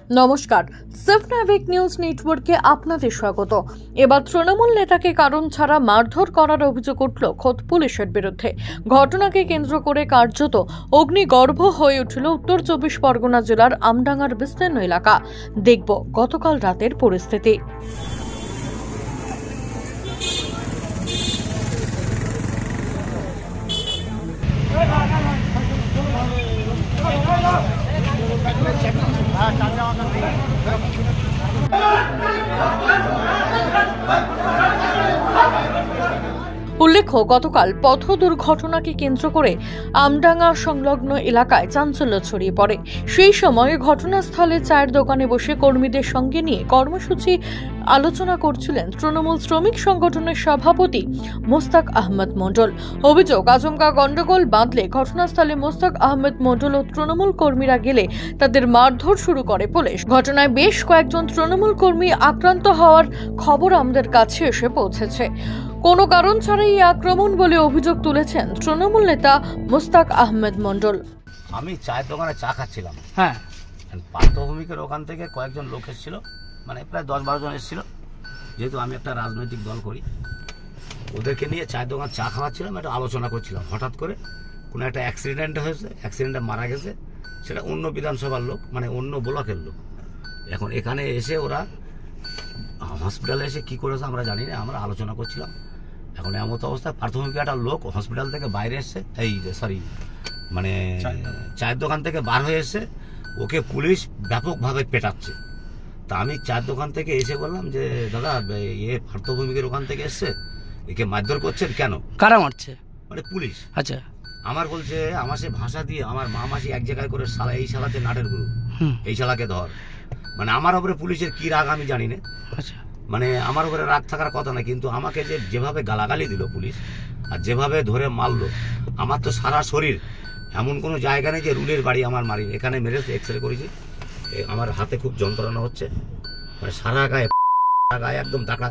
নমস্কার, সেফনাভিক নিউজ নেটওয়ার্কে আপনাদের স্বাগত। এবার তৃণমূল নেতাকে কারণ ছাড়া মারধর করার অভিযোগ উঠল খোদ পুলিশের বিরুদ্ধে। ঘটনাকে কেন্দ্র করে কার্যত অগ্নিগর্ভ হয়ে উঠল উত্তর 24 পরগনা জেলার আমডাঙ্গার বিস্তীর্ণ এলাকা। দেখব গতকাল রাতের পরিস্থিতি। উল্লেখ্য, গতকাল পথ দুর্ঘটনাকে কেন্দ্র করে আমডাঙ্গা সংলগ্ন এলাকায় চাঞ্চল্য ছড়িয়ে পড়ে। সেই সময় ঘটনাস্থলে চায়ের দোকানে বসে কর্মীদের সঙ্গে নিয়ে কর্মসূচি আলোচনা করছিলেন তৃণমূল শ্রমিক সংগঠনের সভাপতি মোস্তাক আহমেদ মণ্ডল। অভিযোগ, আচমকা গন্ডগোল বাঁধলে ঘটনাস্থলে মোস্তাক আহমেদ মণ্ডল ও তৃণমূল কর্মীরা গেলে তাদের মারধর শুরু করে পুলিশ। ঘটনায় বেশ কয়েকজন তৃণমূল কর্মী আক্রান্ত হওয়ার খবর আমাদের কাছে এসে পৌঁছেছে। কোনো কারণ ছাড়াই এই আক্রমণ বলে অভিযোগ তুলেছেন তৃণমূল নেতা মোস্তাক আহমেদ মণ্ডল। আমি চায়ের দোকানে চা খাচ্ছিলাম, পার্থভূমিকের ওখান থেকে কয়েকজন লোক এসেছিল, মানে প্রায় 10-12 জন এসেছিল। যেহেতু আমি একটা রাজনৈতিক দল করি, ওদেরকে নিয়ে চায়ের দোকান চা খাওয়াচ্ছিলাম, একটা আলোচনা করছিলাম। হঠাৎ করে কোনো একটা অ্যাক্সিডেন্ট হয়েছে, অ্যাক্সিডেন্টে মারা গেছে, সেটা অন্য বিধানসভার লোক, মানে অন্য ব্লকের লোক। এখন এখানে এসে ওরা হসপিটালে এসে কী করেছে আমরা জানি না, আমরা আলোচনা করছিলাম। এখন এমন অবস্থায় পার্থভূমিকে একটা লোক হসপিটাল থেকে বাইরে এসছে, মানে চায়ের দোকান থেকে বার হয়ে এসছে, ওকে পুলিশ ব্যাপকভাবে পেটাচ্ছে। তা আমি চায়ের দোকান থেকে এসে বললাম যে দাদা, পার্থভূমিকের ওখান থেকে এসছে, একে মারধর করছেন কেন? কারা মারছে? মানে পুলিশ। আচ্ছা। আমার বলছে, আমার সে ভাষা দিয়ে আমার মা মাসি এক জায়গায় করে শালা, এই শালাতে নাটের গুরু, এই শালাকে ধর। মানে আমার উপরে পুলিশের কি রাগ আমি জানি না। আচ্ছা। মানে আমার উপরে রাগ থাকার কথা না, কিন্তু আমাকে যেভাবে গালাগালি দিল পুলিশ আর যেভাবে ধরে মারলো, আমার তো সারা শরীর, এমন কোনো জায়গা নেই যে রুলের বাড়ি আমার মারি। এখানে মেরেছে, এক্সরে করেছি, আমার হাতে খুব যন্ত্রণা হচ্ছে, মানে সারা গায়ে একদম দেখা,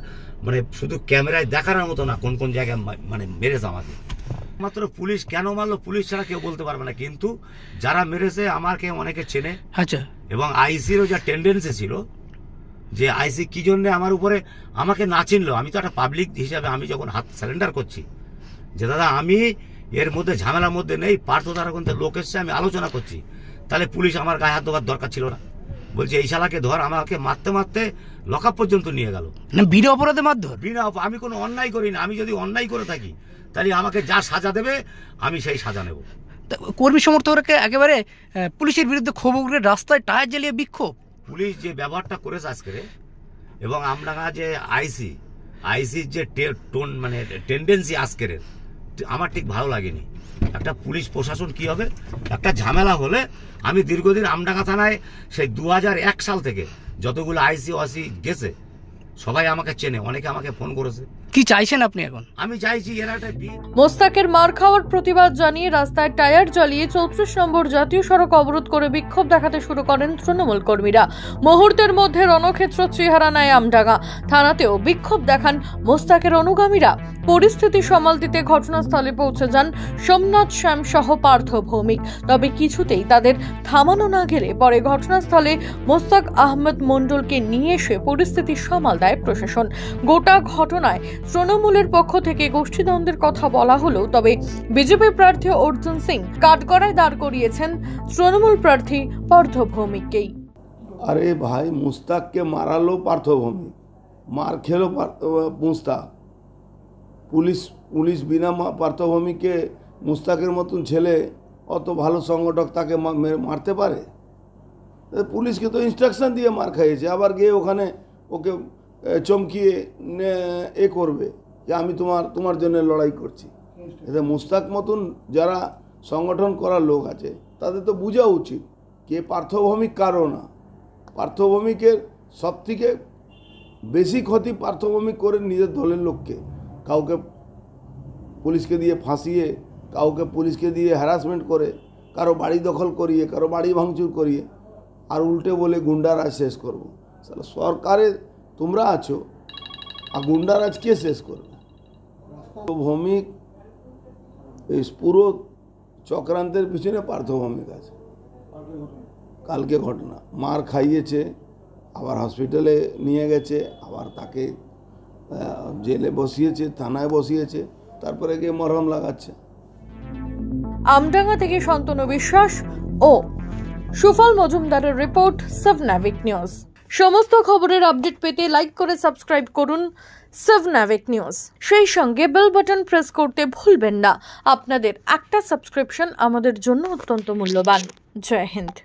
মানে শুধু ক্যামেরায় দেখানোর মতো না কোন কোন জায়গায় মানে মেরেছে আমাকে। মাত্র পুলিশ কেন মারলো, পুলিশ ছাড়া কেউ বলতে পারবে না, কিন্তু যারা মেরেছে আমাকে অনেকে চেনে। আচ্ছা। এবং আইসিরও যা টেন্ডেন্সি ছিল, যে আইসি কি জন্য আমার উপরে আমাকে না চিনলো, আমি তো একটা পাবলিক হিসাবে আমি যখন হাত স্যারেন্ডার করছি যে দাদা আমি এর মধ্যে ঝামেলার মধ্যে নেই, পার্থ দ্বারা লোক এসছে, আমি আলোচনা করছি, তাহলে পুলিশ আমার গায়ে হাত দেওয়ার দরকার ছিল না। বলছে এই শালাকে ধর, আমাকে মারতে মারতে লকআপ পর্যন্ত নিয়ে গেল। বিনা অপরাধে মারধর? বিনা, আমি কোনো অন্যায় করি না। আমি যদি অন্যায় করে থাকি তাহলে আমাকে যা সাজা দেবে আমি সেই সাজা নেব। কর্মী সমর্থকরা একেবারে পুলিশের বিরুদ্ধে ক্ষোভ উগড়ে রাস্তায় টায়ার জ্বালিয়ে বিক্ষোভ। পুলিশ যে ব্যবহারটা করেছে আজকে, এবং আমরা যে আইসির যে টোন, মানে টেন্ডেন্সি আজকের, আমার ঠিক ভালো লাগেনি। একটা পুলিশ প্রশাসন কি হবে, একটা ঝামেলা হলে, আমি দীর্ঘদিন আমডাঙ্গা থানায় সেই 2001 সাল থেকে যতগুলো আইসি ওসি গেছে সবাই আমাকে চেনে, অনেকে আমাকে ফোন করেছে। কি চাইছেন আপনি এখন? আমি চাইছি এরা একটা মোস্তাকের মার খাওয়ার প্রতিবাদ জানিয়ে রাস্তায় টায়ার জ্বালিয়ে 34 নম্বর জাতীয় সড়ক অবরোধ করে বিক্ষোভ দেখাতে শুরু করেন তৃণমূল কর্মীরা। মুহূর্তের মধ্যে রণক্ষেত্র চেহারা নেয় আমডাঙ্গা থানাতেও বিক্ষোভ দেখান মোস্তাকের অনুগামীরা। পরিস্থিতি সামাল দিতে ঘটনাস্থলে পৌঁছে যান সোমনাথ শ্যাম সহ পার্থ ভৌমিক, তবে কিছুতেই তাদের থামানো না গেলে পরে ঘটনাস্থলে মোস্তাক আহমেদ মণ্ডলকে নিয়ে এসে পরিস্থিতি সামাল দেয় প্রশাসন। গোটা ঘটনায় তৃণমূলের পক্ষ থেকে গোষ্ঠীদ্বন্দ্বের কথা বলা হলেও তবে বিজেপি প্রার্থী অর্জুন সিং কাঠগড়ায় দাঁড় করিয়েছেন তৃণমূল প্রার্থী পার্থ ভৌমিককেই। আরে ভাই, মুস্তাককে মারালো পার্থ ভৌমিক, মার খেলো মুস্তাক। পুলিশ বিনা পার্থ ভৌমিককে, মুস্তাকের মতন ছেলে অত ভালো সংগঠক, তাকে মারতে পারে? পুলিশকে তো ইনস্ট্রাকশন দিয়ে মার খাইয়েছে, আবার গিয়ে ওখানে ওকে চমকিয়ে করবে যে আমি তোমার জন্য লড়াই করছি। এতে মুস্তাক মতন যারা সংগঠন করার লোক আছে তাদের তো বোঝা উচিত কে পার্থভৌমিক কারো না। পার্থভৌমিকের সবথেকে বেশি ক্ষতি পার্থভৌমিক করে নিজের দলের লোককে, কাউকে পুলিশকে দিয়ে ফাঁসিয়ে, কাউকে পুলিশকে দিয়ে হ্যারাসমেন্ট করে, কারো বাড়ি দখল করিয়ে, কারো বাড়ি ভাঙচুর করিয়ে, আর উল্টে বলে গুন্ডারাজ শেষ করবো। সরকারে তোমরা আছো, আর গুন্ডারাজ কে শেষ করবে? ভৌমিক এই পুরো চক্রান্তের পিছনে পার্থভৌমিক আছে। কালকে ঘটনা, মার খাইয়েছে, আবার হসপিটালে নিয়ে গেছে, আবার তাকে জেলে বসিয়েছে, থানায় বসিয়েছে, তারপরে গিয়ে মরহম লাগাচ্ছে। আমডাঙ্গা থেকে শান্তনু বিশ্বাস ও সুফল মজুমদারের রিপোর্ট, 7 নিউজ। সমস্ত খবরের আপডেট পেতে লাইক করে সাবস্ক্রাইব করুন 7 নিউজ। সেই সঙ্গে বেল বাটন প্রেস করতে ভুলবেন না। আপনাদের একটা সাবস্ক্রিপশন আমাদের জন্য অত্যন্ত মূল্যবান। জয় হিন্দ।